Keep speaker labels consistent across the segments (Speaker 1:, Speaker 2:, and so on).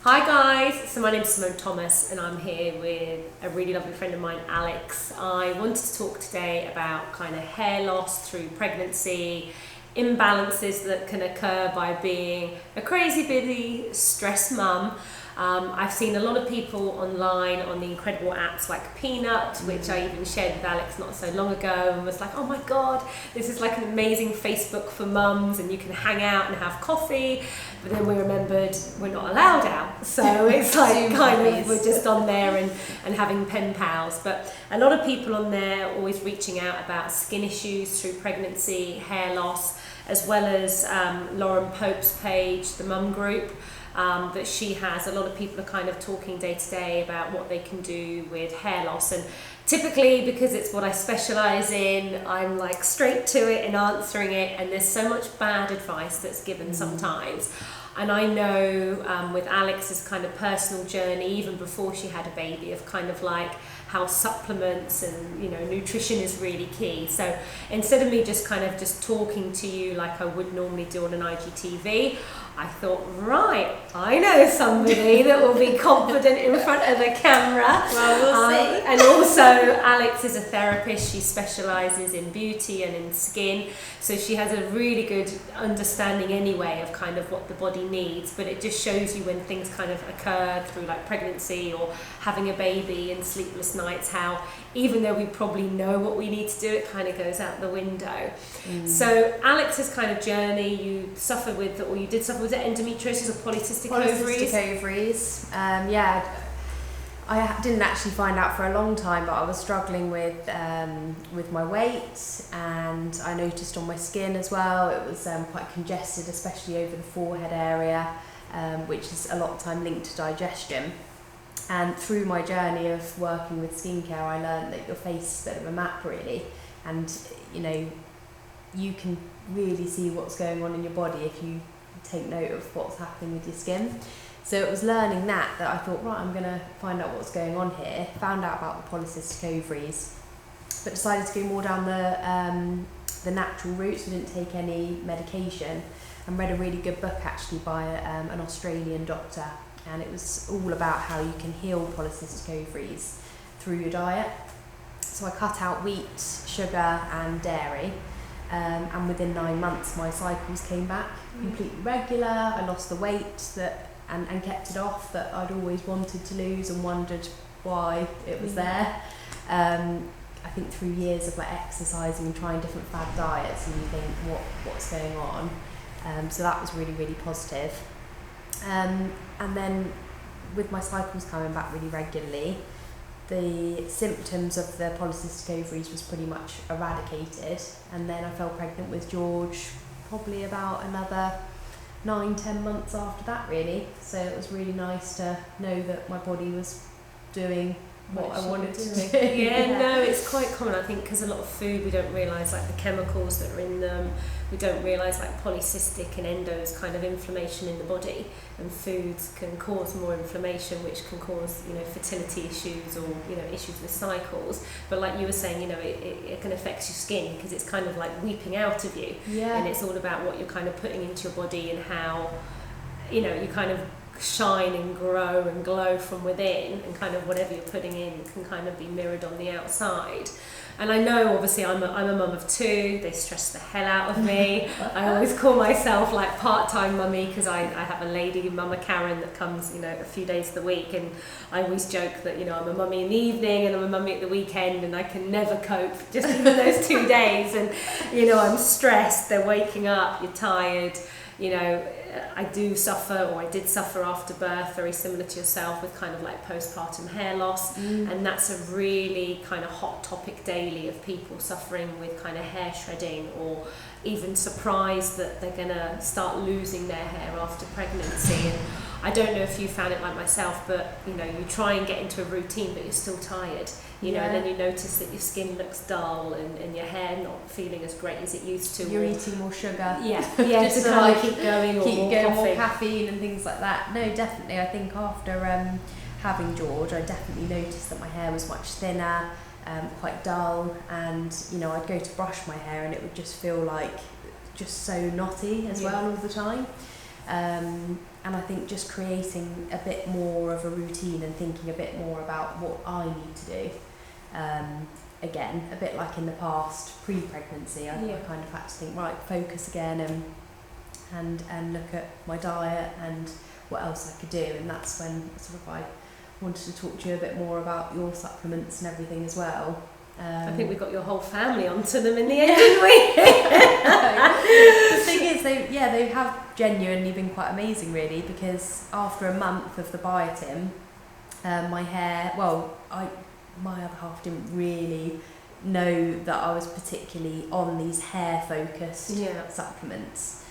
Speaker 1: Hi guys, so my name's Simone Thomas and I'm here with a really lovely friend of mine, Alex. I wanted to talk today about kind of hair loss through pregnancy, imbalances that can occur by being a crazy busy stressed mum. I've seen a lot of people online on the incredible apps like Peanut, which I even shared with Alex not so long ago, and was like, oh my god, this is like an amazing Facebook for mums and you can hang out and have coffee. But then we remembered we're not allowed out, so it's like kind of we're just on there and having pen pals. But a lot of people on there are always reaching out about skin issues through pregnancy, hair loss, as well as Lauren Pope's page, the mum group. That she has. A lot of people are kind of talking day to day about what they can do with hair loss, and typically because it's what I specialise in, I'm like straight to it and answering it, and there's so much bad advice that's given sometimes. And I know with Alex's kind of personal journey, even before she had a baby, of kind of like how supplements and nutrition is really key. So instead of me just talking to you like I would normally do on an IGTV, I thought, right, I know somebody that will be confident in front of the camera.
Speaker 2: Well, we'll see.
Speaker 1: And also, Alex is a therapist. She specialises in beauty and in skin. So she has a really good understanding anyway of kind of what the body needs. But it just shows you when things kind of occur through like pregnancy or having a baby and sleepless nights, how even though we probably know what we need to do, it kind of goes out the window. So Alex's kind of journey, you did suffer with endometriosis or polycystic ovaries?
Speaker 2: Polycystic ovaries. I didn't actually find out for a long time, but I was struggling with my weight, and I noticed on my skin as well it was quite congested, especially over the forehead area, which is a lot of time linked to digestion. And through my journey of working with skincare, I learned that your face is a bit of a map really, and you can really see what's going on in your body if you take note of what's happening with your skin. So it was learning that I thought, right, I'm going to find out what's going on here. Found out about the polycystic ovaries, but decided to go more down the natural route, so didn't take any medication, and read a really good book actually by an Australian doctor, and it was all about how you can heal polycystic ovaries through your diet. So I cut out wheat, sugar and dairy, and within 9 months my cycles came back completely regular. I lost the weight and kept it off that I'd always wanted to lose and wondered why it was there. I think through years of like exercising and trying different fad diets, and you think what's going on. So that was really, really positive. And then with my cycles coming back really regularly, the symptoms of the polycystic ovaries was pretty much eradicated, and then I fell pregnant with George probably about another 9-10 months after that really. So it was really nice to know that my body was doing what I wanted to do.
Speaker 1: No, it's quite common, I think, because a lot of food we don't realise like the chemicals that are in them. We don't realise like polycystic and endos kind of inflammation in the body, and foods can cause more inflammation, which can cause fertility issues or issues with cycles. But like you were saying, it can affect your skin because it's kind of like weeping out of you, and it's all about what you're kind of putting into your body and how you kind of shine and grow and glow from within, and kind of whatever you're putting in can kind of be mirrored on the outside. And I know obviously I'm a mum of two. They stress the hell out of me. I always call myself like part-time mummy because I have a lady, Mama Karen, that comes a few days of the week, and I always joke that I'm a mummy in the evening and I'm a mummy at the weekend, and I can never cope just even those 2 days. And I'm stressed, they're waking up, you're tired. I do suffer, or I did suffer after birth, very similar to yourself, with kind of like postpartum hair loss, and that's a really kind of hot topic daily of people suffering with kind of hair shedding, or even surprised that they're going to start losing their hair after pregnancy. And I don't know if you found it like myself, but you try and get into a routine, but you're still tired. And then you notice that your skin looks dull and your hair not feeling as great as it used to.
Speaker 2: You're eating more sugar.
Speaker 1: Just to kind of keep going, or
Speaker 2: more caffeine and things like that. No, definitely. I think after having George, I definitely noticed that my hair was much thinner, quite dull, and I'd go to brush my hair and it would just feel like just so knotty as well all the time. I think just creating a bit more of a routine and thinking a bit more about what I need to do. Again, a bit like in the past, pre-pregnancy, I kind of had to think, right, focus again and look at my diet and what else I could do. And that's when sort of I wanted to talk to you a bit more about your supplements and everything as well.
Speaker 1: I think we got your whole family onto them in the end, didn't we?
Speaker 2: The thing is, they have genuinely been quite amazing, really, because after a month of the biotin, my hair, my other half didn't really know that I was particularly on these hair-focused supplements.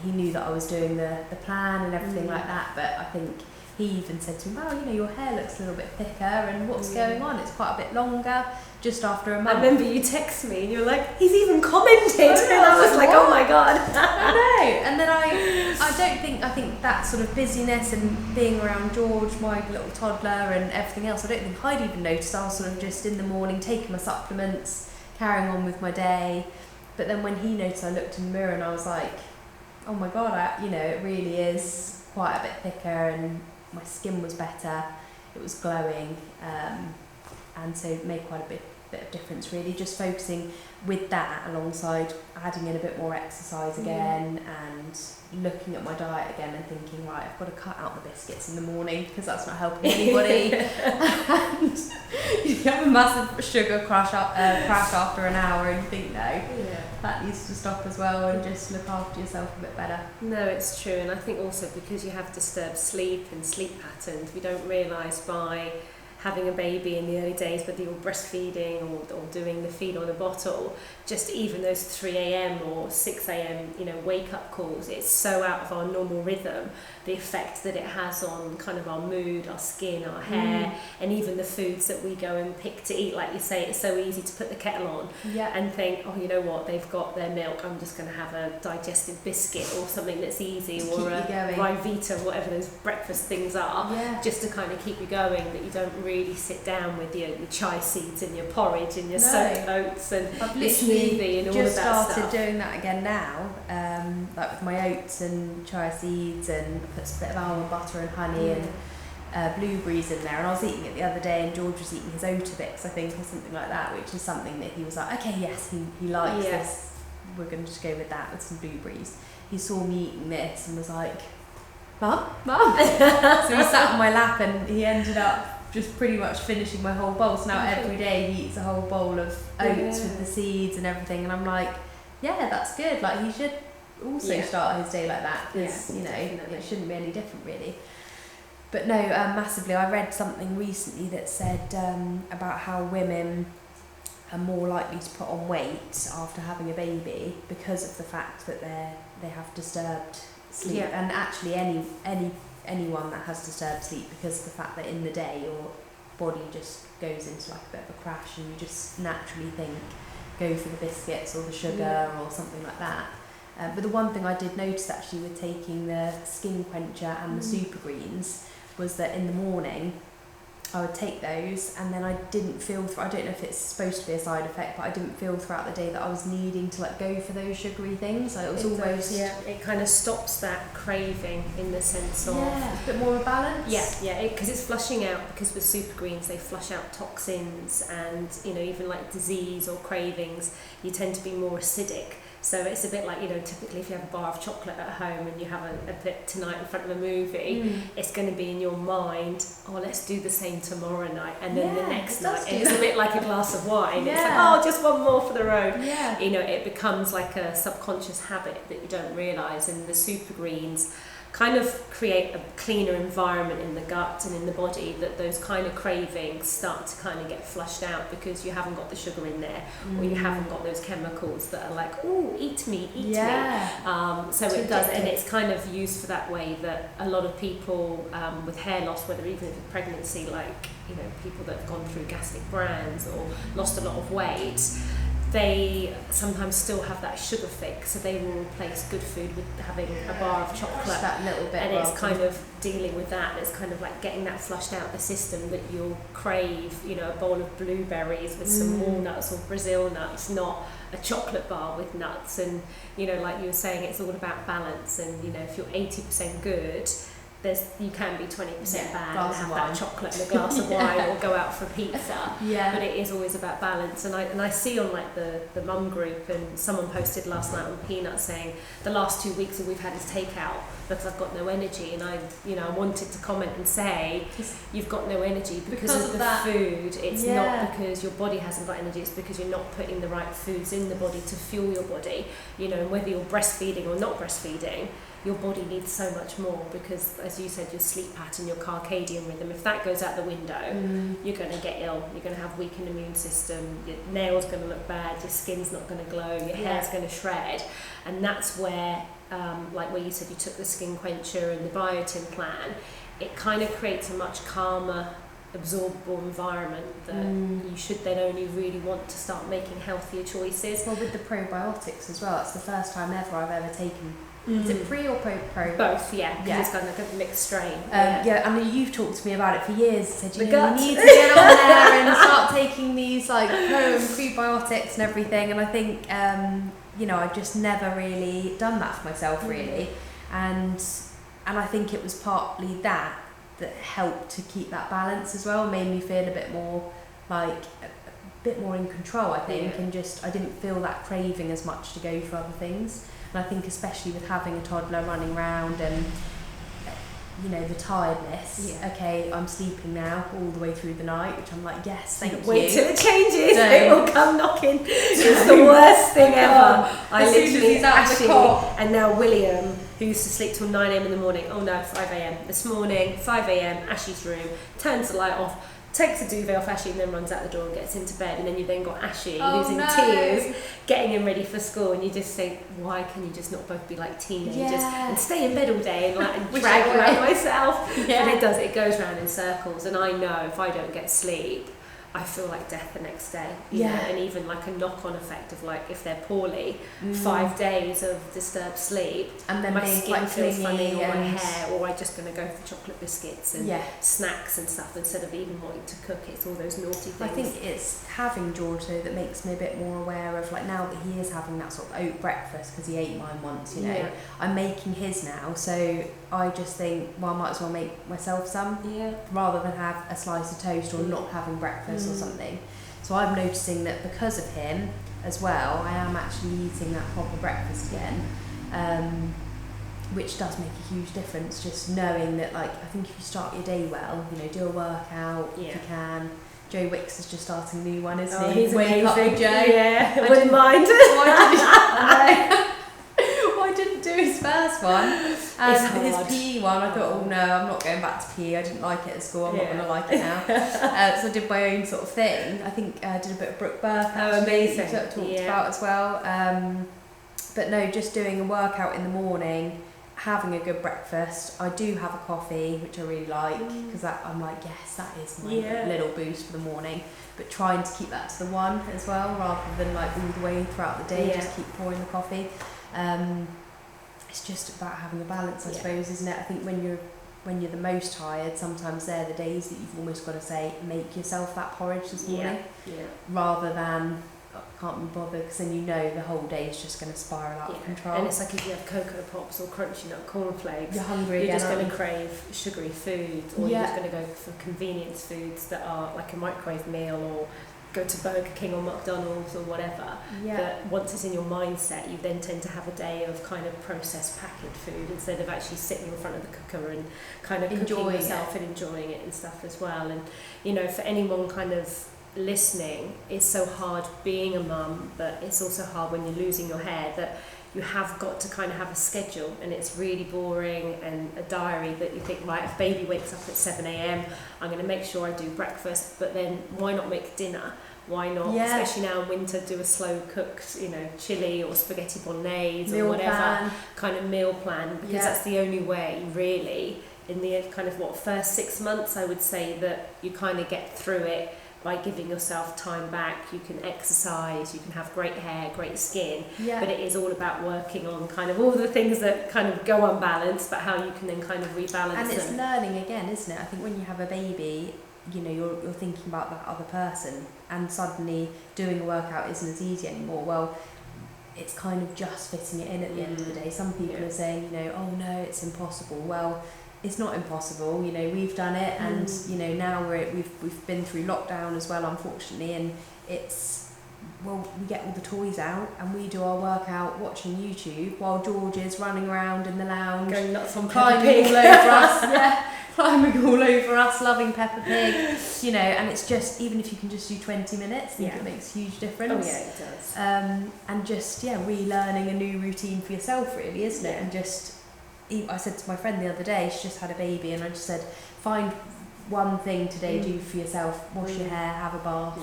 Speaker 2: He knew that I was doing the plan and everything like that, but I think he even said to me, well, you know, your hair looks a little bit thicker and what's going on? It's quite a bit longer just after a month.
Speaker 1: I remember you text me and you're like, he's even commented. And I was like, oh my God.
Speaker 2: I know. And then I think that sort of busyness and being around George, my little toddler, and everything else, I don't think I'd even noticed. I was sort of just in the morning taking my supplements, carrying on with my day. But then when he noticed, I looked in the mirror and I was like, oh my God, it really is quite a bit thicker, and my skin was better, it was glowing, and so it made quite a bit of difference, really, just focusing with that alongside adding in a bit more exercise again and looking at my diet again and thinking, right, I've got to cut out the biscuits in the morning because that's not helping anybody. And you have a massive sugar crash after an hour and you think, no, that needs to stop as well, and just look after yourself a bit better.
Speaker 1: No, it's true. And I think also because you have disturbed sleep and sleep patterns, we don't realise by having a baby in the early days, whether you're breastfeeding or doing the feed on a bottle, just even those 3 a.m. or 6 a.m. Wake up calls, it's so out of our normal rhythm, the effect that it has on kind of our mood, our skin, our hair, and even the foods that we go and pick to eat. Like you say, it's so easy to put the kettle on and think, oh, you know what, they've got their milk, I'm just going to have a digestive biscuit or something that's easy, or a Ryvita, whatever those breakfast things are, just to kind of keep you going, that you don't really sit down with your chai seeds and your porridge and your soaked oats and your smoothie and all of that stuff.
Speaker 2: Just started doing that again now, like with my oats and chai seeds, and put a bit of almond butter and honey and blueberries in there. And I was eating it the other day, and George was eating his Oatabix, I think, or something like that, which is something that he was like, okay, yes, he likes this, we're going to just go with that with some blueberries. He saw me eating this and was like, Mum? So he sat on my lap and he ended up just pretty much finishing my whole bowl. So now every day he eats a whole bowl of oats with the seeds and everything, and I'm like, yeah, that's good. Like, he should also start his day like that, because it shouldn't be any different, really. But no, massively. I read something recently that said about how women are more likely to put on weight after having a baby because of the fact that they have disturbed sleep, and actually anyone that has disturbed sleep, because of the fact that in the day your body just goes into like a bit of a crash and you just naturally think, go for the biscuits or the sugar or something like that. But the one thing I did notice actually with taking the skin quencher and the super greens was that in the morning I would take those, and then I didn't feel, I don't know if it's supposed to be a side effect, but I didn't feel throughout the day that I was needing to like go for those sugary things. So it was almost
Speaker 1: it kind of stops that craving in the sense of
Speaker 2: a bit more of a balance.
Speaker 1: Because it's flushing out, because with super greens they flush out toxins and even like disease or cravings, you tend to be more acidic. So it's a bit like, typically if you have a bar of chocolate at home and you have a bit tonight in front of a movie, it's going to be in your mind, oh, let's do the same tomorrow night, and then the next night. And it's a bit like a glass of wine. It's like, oh, just one more for the road. It becomes like a subconscious habit that you don't realise, and the super greens kind of create a cleaner environment in the gut and in the body, that those kind of cravings start to kind of get flushed out, because you haven't got the sugar in there, or you haven't got those chemicals that are like, oh, eat me. So it does, and it's kind of used for that way, that a lot of people with hair loss, whether even with pregnancy, like people that have gone through gastric brands or lost a lot of weight, they sometimes still have that sugar fix, so they will replace good food with having a bar of chocolate.
Speaker 2: Just that little bit.
Speaker 1: And it's kind of dealing with that. It's kind of like getting that flushed out the system, that you'll crave, you know, a bowl of blueberries with some walnuts or Brazil nuts, not a chocolate bar with nuts. And, you know, like you were saying, it's all about balance. And, you know, if you're 80% good, you can be 20% bad and have that chocolate and a glass of wine or go out for pizza. But it is always about balance. And I see on like the mum group, and someone posted last night on Peanuts saying the last 2 weeks that we've had is takeout because I've got no energy. And I wanted to comment and say, you've got no energy because of the food. It's not because your body hasn't got energy, it's because you're not putting the right foods in the body to fuel your body. You know, whether you're breastfeeding or not breastfeeding, your body needs so much more, because as you said, your sleep pattern, your circadian rhythm, if that goes out the window, you're going to get ill, you're going to have weakened immune system, your nails going to look bad, your skin's not going to glow, your hair's going to shred. And that's where, like where you said you took the skin quencher and the biotin plan, it kind of creates a much calmer, absorbable environment that you should then only really want to start making healthier choices.
Speaker 2: Well, with the probiotics as well, it's the first time ever I've ever taken. Is it pre or pro?
Speaker 1: Both, yeah. It's kind of like a mixed strain.
Speaker 2: I mean, you've talked to me about it for years. Said you need to get on there and start taking these like pro and prebiotics and everything. And I think I've just never really done that for myself, really. And I think it was partly that helped to keep that balance as well. Made me feel a bit more in control, I think, and just I didn't feel that craving as much to go for other things. And I think especially with having a toddler running around and, you know, the tiredness. Okay, I'm sleeping now all the way through the night, which I'm like, yes, thank you.
Speaker 1: Wait till it changes, it will come knocking. It's the worst thing ever. I literally, Ashley, and now William, who used to sleep till 9 a.m. in the morning, 5 a.m. This morning, 5 a.m, Ashley's room, turns the light off, takes a duvet off Ashley and then runs out the door and gets into bed. And then you've then got Ashley who's in tears getting him ready for school, and you just think, why can you just not both be like teenagers and stay in bed all day and drag around myself? But it goes round in circles. And I know if I don't get sleep, I feel like death the next day, you know, and even like a knock-on effect of like if they're poorly, 5 days of disturbed sleep, and then my skin feels funny, or my hair, or I'm just going to go for chocolate biscuits and snacks and stuff instead of even wanting to cook. It's all those naughty things.
Speaker 2: I think it's having George though that makes me a bit more aware of, like, now that he is having that sort of oat breakfast, because he ate mine once, you know, I'm making his now, so I just think, well, I might as well make myself some, rather than have a slice of toast or not having breakfast or something. So I'm noticing that because of him as well, I am actually eating that proper breakfast again, which does make a huge difference, just knowing that, like, I think if you start your day well, you know, do a workout if you can. Joe Wicks is just starting a new one, isn't he?
Speaker 1: He's
Speaker 2: Wake Up with Joe.
Speaker 1: I wouldn't mind.
Speaker 2: I didn't do his first one, and his PE one, I thought, oh no, I'm not going back to PE, I didn't like it at school, I'm not going to like it now. So I did my own sort of thing. I think I did a bit of Brooke Burke,
Speaker 1: amazing,
Speaker 2: talked about as well. But no, just doing a workout in the morning, having a good breakfast. I do have a coffee, which I really like, because I'm like, yes, that is my little boost for the morning. But trying to keep that to the one as well, rather than like all the way throughout the day, just keep pouring the coffee. It's just about having a balance, I suppose, isn't it? I think when you're the most tired, sometimes they're the days that you've almost got to say, make yourself that porridge this morning, rather than can't be bothered, because then you know the whole day is just going to spiral out of control.
Speaker 1: And it's like if you have Cocoa Pops or Crunchy Nut cornflakes,
Speaker 2: you're hungry
Speaker 1: you're just going to crave sugary food, or you're just going to go for convenience foods that are like a microwave meal, or go to Burger King or McDonald's or whatever. But once it's in your mindset, you then tend to have a day of kind of processed packaged food instead of actually sitting in front of the cooker and kind of cooking yourself and enjoying it and stuff as well. And, you know, for anyone kind of listening, it's so hard being a mum, but it's also hard when you're losing your hair, that you have got to kind of have a schedule, and it's really boring, and a diary that you think, right, if baby wakes up at 7 a.m, I'm going to make sure I do breakfast, but then why not make dinner? Why not, especially now in winter, do a slow cooked, you know, chili or spaghetti bolognese or whatever kind of meal plan, because that's the only way really in the kind of first 6 months, I would say, that you kind of get through it by giving yourself time back, you can exercise, you can have great hair, great skin, but it is all about working on kind of all the things that kind of go unbalanced, but how you can then kind of rebalance
Speaker 2: and it's
Speaker 1: them.
Speaker 2: learning again, isn't it? I think when you have a baby, you know, you're thinking about that other person, and suddenly doing a workout isn't as easy anymore. Well, it's kind of just fitting it in at the end of the day. Some people are saying, you know, oh no, it's impossible. Well, it's not impossible, you know, we've done it, and you know, now we've been through lockdown as well, unfortunately, and it's, well, we get all the toys out and we do our workout watching YouTube while George is running around in the lounge,
Speaker 1: going nuts on
Speaker 2: climbing all over us, climbing all over us, loving Peppa Pig, you know, and it's just, even if you can just do 20 minutes, I think it makes a huge difference.
Speaker 1: Oh yeah, it does.
Speaker 2: And just, relearning a new routine for yourself, really, isn't it? And just, I said to my friend the other day, she just had a baby, and I just said, find one thing today, do for yourself, wash your hair, have a bath,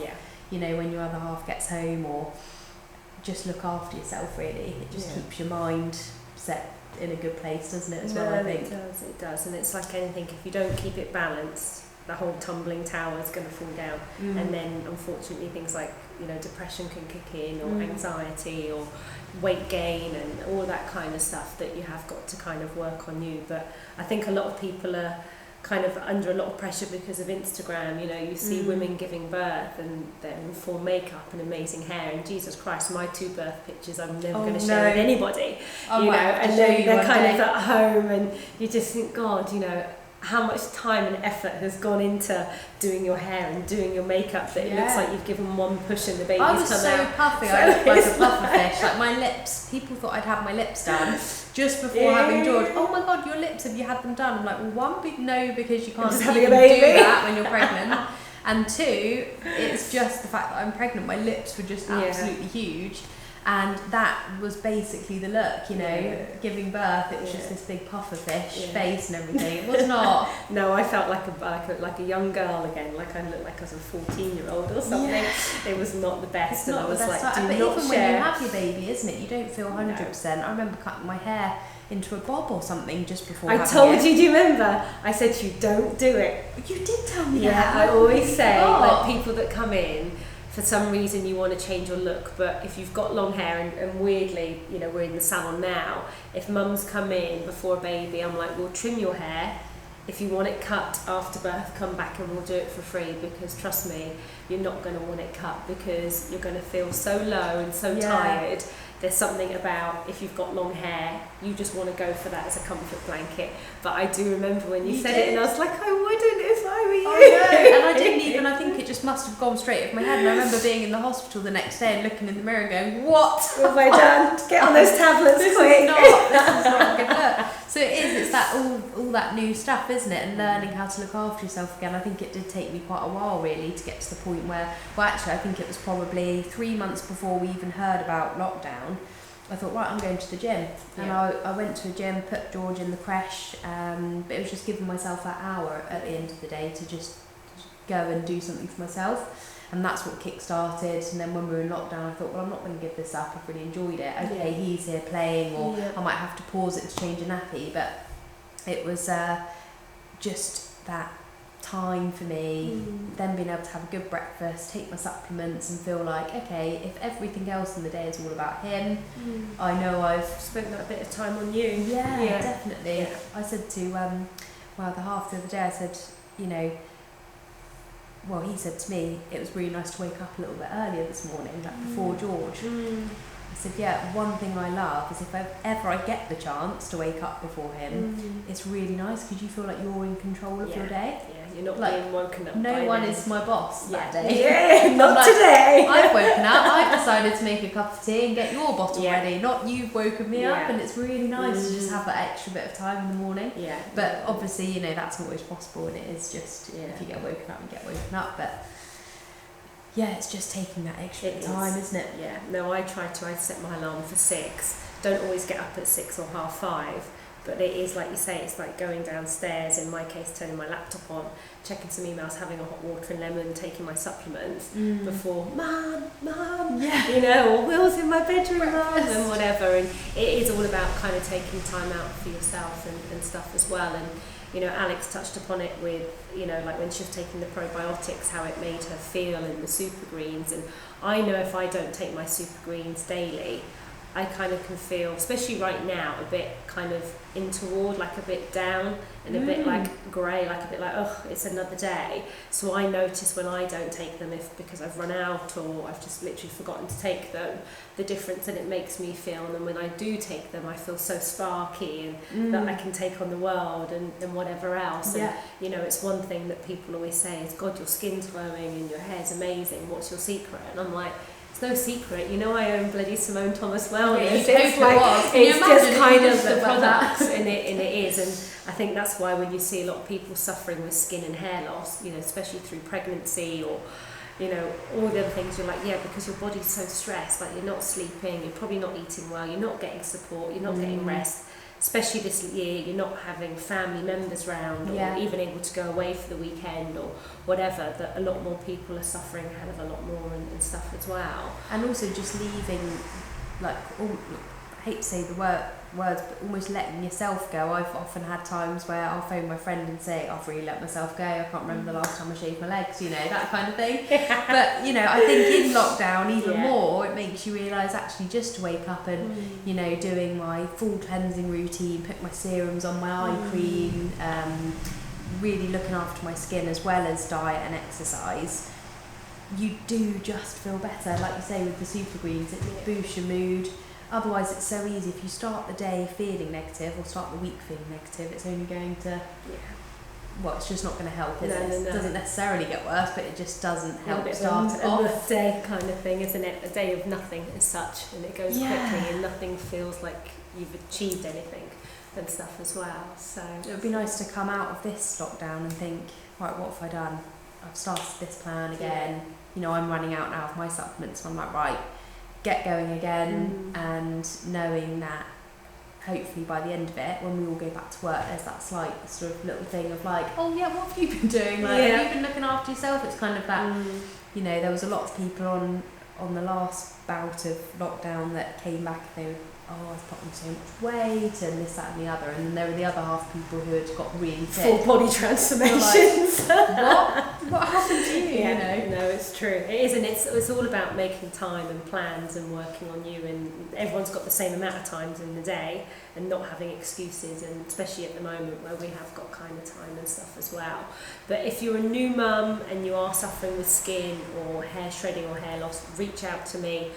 Speaker 2: you know, when your other half gets home, or just look after yourself, really. It just keeps your mind set in a good place, doesn't it, as well, I think.
Speaker 1: It does, and it's like anything, if you don't keep it balanced, the whole tumbling tower is going to fall down, and then unfortunately things like, you know, depression can kick in, or anxiety, or weight gain, and all that kind of stuff that you have got to kind of work on you. But I think a lot of people are kind of under a lot of pressure because of Instagram. You know, you see women giving birth and they're in full makeup and amazing hair, and Jesus Christ, my 2 birth pictures I'm never going to share with anybody, you know, and they're kind of at home, and you just think, God, you know, how much time and effort has gone into doing your hair and doing your makeup that it looks like you've given one push and the baby's come out.
Speaker 2: I was so puffy, I looked like a pufferfish. Like, my lips, people thought I'd have my lips done just before having George. Oh my God, your lips, have you had them done? I'm like, well, one, no, because you can't even do that when you're pregnant. And 2, it's just the fact that I'm pregnant, my lips were just absolutely huge. And that was basically the look, you know, giving birth. It was just this big pufferfish face and everything. It was not.
Speaker 1: No, I felt like a young girl again, like I looked like I was a 14-year-old or something. Yeah. It was not the best, and I was like, do
Speaker 2: but
Speaker 1: not
Speaker 2: even
Speaker 1: share.
Speaker 2: When you have your baby, isn't it? You don't feel 100%. No. I remember cutting my hair into a bob or something just before.
Speaker 1: I told you. Do you remember? I said to you, don't do it.
Speaker 2: You did tell me that.
Speaker 1: Yeah, I always say, like, people that come in, for some reason you want to change your look, but if you've got long hair, and weirdly, you know, we're in the salon now, if mums come in before a baby, I'm like, we'll trim your hair. If you want it cut after birth, come back and we'll do it for free, because trust me, you're not going to want it cut, because you're going to feel so low and so tired. There's something about, if you've got long hair, you just want to go for that as a comfort blanket. But I do remember when you said it, and I was like, I wouldn't if I were you.
Speaker 2: I know, and I didn't even, I think it just must have gone straight over my head. And I remember being in the hospital the next day and looking in the mirror and going, what
Speaker 1: have I done? Get on those tablets quick.
Speaker 2: This is not a good look. So it's that all that new stuff, isn't it? And learning how to look after yourself again. I think it did take me quite a while, really, to get to the point where, well, actually, I think it was probably 3 months before we even heard about lockdown. I thought, right, I'm going to the gym. And I went to a gym, put George in the creche, but it was just giving myself that hour at the end of the day to just go and do something for myself. And that's what kick-started. And then when we were in lockdown, I thought, well, I'm not going to give this up. I've really enjoyed it. Okay, he's here playing, or I might have to pause it to change a nappy. But it was just that time for me, then being able to have a good breakfast, take my supplements, and feel like, okay, if everything else in the day is all about him, I know I've
Speaker 1: spent that bit of time on you.
Speaker 2: Yeah, definitely. Yeah. I said to the half the other day, I said, you know, well, he said to me, it was really nice to wake up a little bit earlier this morning, like before George. I said, yeah, one thing I love is if ever I get the chance to wake up before him, it's really nice, because you feel like you're in control of your day.
Speaker 1: Yeah, you're not like, being woken up.
Speaker 2: No one is my boss that day.
Speaker 1: Yeah, not like, today.
Speaker 2: I've woken up, I've decided to make a cup of tea and get your bottle ready, not you've woken me up, and it's really nice to just have that extra bit of time in the morning. Yeah. But obviously, you know, that's not always possible, and it is just, if you get woken up, you get woken up, but yeah, it's just taking that extra time, isn't it?
Speaker 1: Yeah. No, I set my alarm for 6. Don't always get up at 6 or 4:30, but it is, like you say, it's like going downstairs, in my case, turning my laptop on, checking some emails, having a hot water and lemon, taking my supplements before, Mum, you know, or Will's in my bedroom, Mum, and whatever. And it is all about kind of taking time out for yourself and stuff as well. And you know, Alex touched upon it with, you know, like when she was taking the probiotics, how it made her feel in the super greens. And I know if I don't take my super greens daily, I kind of can feel, especially right now, a bit kind of in toward, like a bit down and a bit like grey, like a bit like, oh, it's another day. So I notice when I don't take them, if because I've run out or I've just literally forgotten to take them, the difference that it makes me feel. And then when I do take them, I feel so sparky and that I can take on the world and whatever else. And, you know, it's one thing that people always say is, God, your skin's glowing and your hair's amazing. What's your secret? And I'm like, no secret, you know, I own bloody Simone Thomas Wellness.
Speaker 2: Yeah,
Speaker 1: it's like, it's just kind of the
Speaker 2: product.
Speaker 1: products, and it is, and I think that's why when you see a lot of people suffering with skin and hair loss, you know, especially through pregnancy or, you know, all the other things, you're like, yeah, because your body's so stressed, like you're not sleeping, you're probably not eating well, you're not getting support, you're not getting rest. Especially this year, you're not having family members round or even able to go away for the weekend or whatever, that a lot more people are suffering a hell of a lot more and stuff as well.
Speaker 2: And also just leaving, like, I hate to say the words, but almost letting yourself go. I've often had times where I'll phone my friend and say, I've really let myself go, I can't remember the last time I shaved my legs, you know, that kind of thing. But, you know, I think in lockdown even more, it makes you realise actually just to wake up and, you know, doing my full cleansing routine, put my serums on, my eye cream, really looking after my skin as well as diet and exercise, you do just feel better. Like you say with the super greens, it boosts your mood. Otherwise, it's so easy. If you start the day feeling negative or start the week feeling negative, it's only going to, well, it's just not going to help, is it? It doesn't necessarily get worse, but it just doesn't help start it off.
Speaker 1: A day kind of thing, isn't it? A day of nothing as such, and it goes quickly, and nothing feels like you've achieved anything and stuff as well. So
Speaker 2: it would be nice to come out of this lockdown and think, right, what have I done? I've started this plan again. You know, I'm running out now of my supplements, so I'm like, right, get going again, and knowing that hopefully by the end of it, when we all go back to work, there's that slight sort of little thing of like, oh yeah, what have you been doing? Like, have you been looking after yourself? It's kind of that, you know, there was a lot of people on the last bout of lockdown that came back and they were, oh, I've put on so much weight and this, that and the other, and then there were the other half people who had got really fit.
Speaker 1: Full body transformations.
Speaker 2: Like, what happened to you?
Speaker 1: Yeah,
Speaker 2: you know?
Speaker 1: no, it's true. It is, and it's all about making time and plans and working on you, and everyone's got the same amount of times in the day and not having excuses, and especially at the moment where we have got kind of time and stuff as well. But if you're a new mum and you are suffering with skin or hair shedding or hair loss, reach out to me.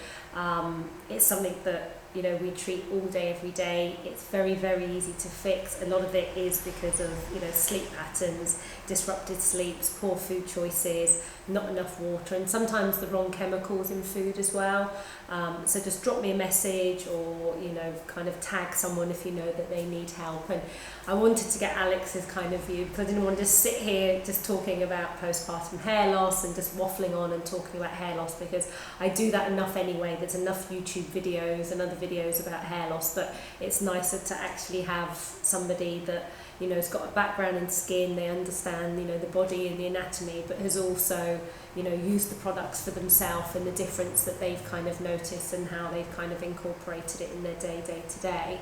Speaker 1: It's something that, you know, we treat all day, every day. It's very, very easy to fix. A lot of it is because of, you know, sleep patterns, disrupted sleeps, poor food choices, not enough water, and sometimes the wrong chemicals in food as well. So just drop me a message, or, you know, kind of tag someone if you know that they need help. And I wanted to get Alex's kind of view, because I didn't want to just sit here just talking about postpartum hair loss and just waffling on and talking about hair loss, because I do that enough anyway. There's enough YouTube videos and other videos about hair loss, but it's nicer to actually have somebody that, you know, has got a background in skin, they understand, you know, the body and the anatomy, but has also, you know, used the products for themselves and the difference that they've kind of noticed and how they've kind of incorporated it in their day to day.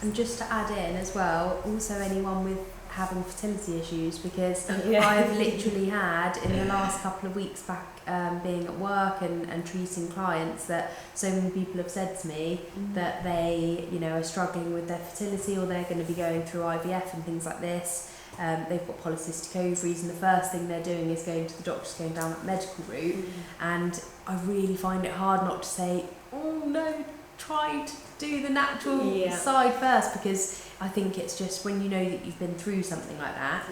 Speaker 2: And just to add in as well, also anyone with having fertility issues, because I've literally had in the last couple of weeks back being at work and treating clients, that so many people have said to me that they, you know, are struggling with their fertility, or they're going to be going through IVF and things like this. They've got polycystic ovaries, and the first thing they're doing is going to the doctors, going down that medical route. And I really find it hard not to say, oh no, try to do the natural side first, because I think it's just when you know that you've been through something like that,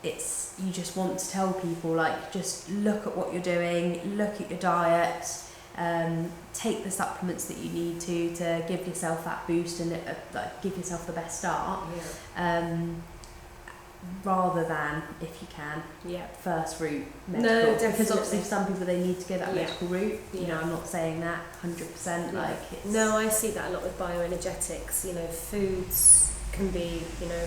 Speaker 2: it's, you just want to tell people, like, just look at what you're doing, look at your diet, take the supplements that you need to give yourself that boost and like, give yourself the best start. Rather than, if you can, first route medical.
Speaker 1: No, definitely.
Speaker 2: Because obviously for some people they need to go that medical route. You know, I'm not saying that 100%. Like, it's,
Speaker 1: no, I see that a lot with bioenergetics. You know, foods can be, you know,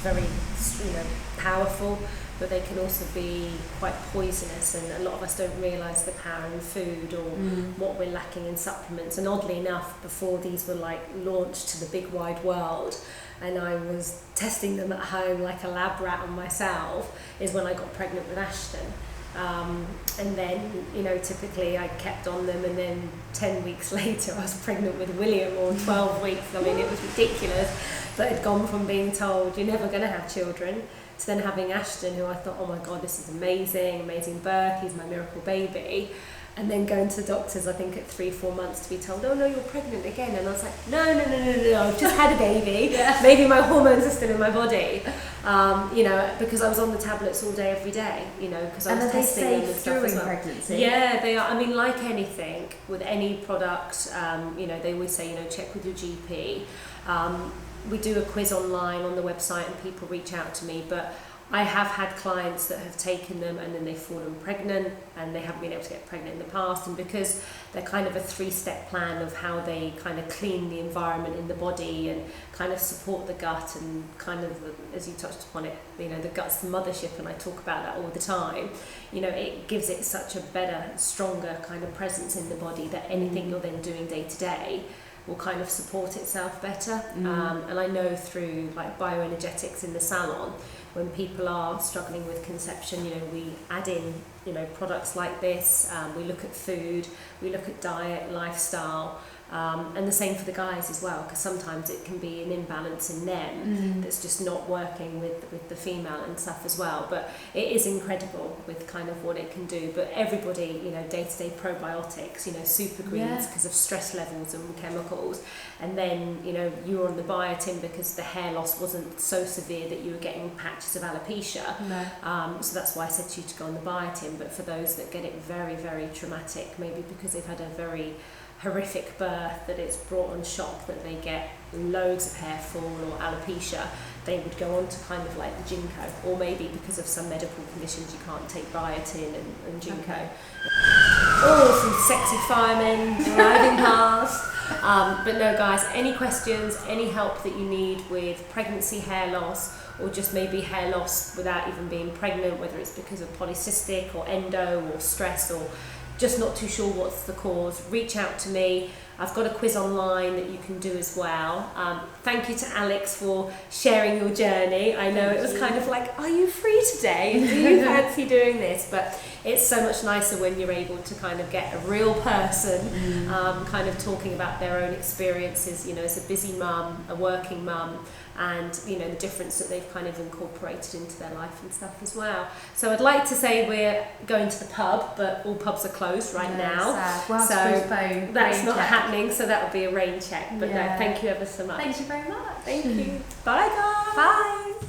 Speaker 1: very, you know, powerful, but they can also be quite poisonous, and a lot of us don't realise the power in food or what we're lacking in supplements. And oddly enough, before these were like launched to the big wide world and I was testing them at home like a lab rat on myself, is when I got pregnant with Ashton. And then, you know, typically I kept on them, and then 10 weeks later I was pregnant with William, or 12 weeks. I mean, it was ridiculous, but had gone from being told you're never going to have children to then having Ashton, who I thought, oh my God, this is amazing birth, he's my miracle baby. And then going to the doctors, I think at 3-4 months, to be told, oh no, you're pregnant again. And I was like, no, I've just had a baby. Maybe my hormones are still in my body. You know, because I was on the tablets all day, every day, you know, because I was testing them and stuff as well.
Speaker 2: Pregnancy?
Speaker 1: Yeah, they are. I mean, like anything, with any product, you know, they always say, you know, check with your GP. We do a quiz online on the website and people reach out to me, but I have had clients that have taken them and then they've fallen pregnant and they haven't been able to get pregnant in the past, and because they're kind of a 3-step plan of how they kind of clean the environment in the body and kind of support the gut and kind of, as you touched upon it, you know, the gut's the mothership, and I talk about that all the time. You know, it gives it such a better, stronger kind of presence in the body that anything you're then doing day to day will kind of support itself better. And I know through like bioenergetics in the salon, when people are struggling with conception, you know, we add in, you know, products like this. We look at food, we look at diet, lifestyle, and the same for the guys as well, because sometimes it can be an imbalance in them that's just not working with the female and stuff as well. But it is incredible with kind of what it can do. But everybody, you know, day-to-day probiotics, you know, super greens because of stress levels and chemicals. And then, you know, you were on the biotin because the hair loss wasn't so severe that you were getting patches of alopecia. So that's why I said to you to go on the biotin. But for those that get it very, very traumatic, maybe because they've had a very horrific birth that it's brought on shock, that they get loads of hair fall or alopecia, they would go on to kind of like the ginkgo, or maybe because of some medical conditions you can't take biotin and ginkgo. Oh, some sexy firemen driving past. But no guys, any questions, any help that you need with pregnancy, hair loss, or just maybe hair loss without even being pregnant, whether it's because of polycystic or endo or stress or just not too sure what's the cause, reach out to me. I've got a quiz online that you can do as well. Thank you to Alex for sharing your journey. I know it was kind of like, are you free today? Do you fancy doing this? But it's so much nicer when you're able to kind of get a real person kind of talking about their own experiences, you know, as a busy mum, a working mum, and you know the difference that they've kind of incorporated into their life and stuff as well. So I'd like to say we're going to the pub, but all pubs are closed right now.
Speaker 2: Well,
Speaker 1: so that's not happening, so that'll be a rain check. But no, thank you ever so much.
Speaker 2: Thank you very much.
Speaker 1: Thank you. Bye guys.
Speaker 2: Bye.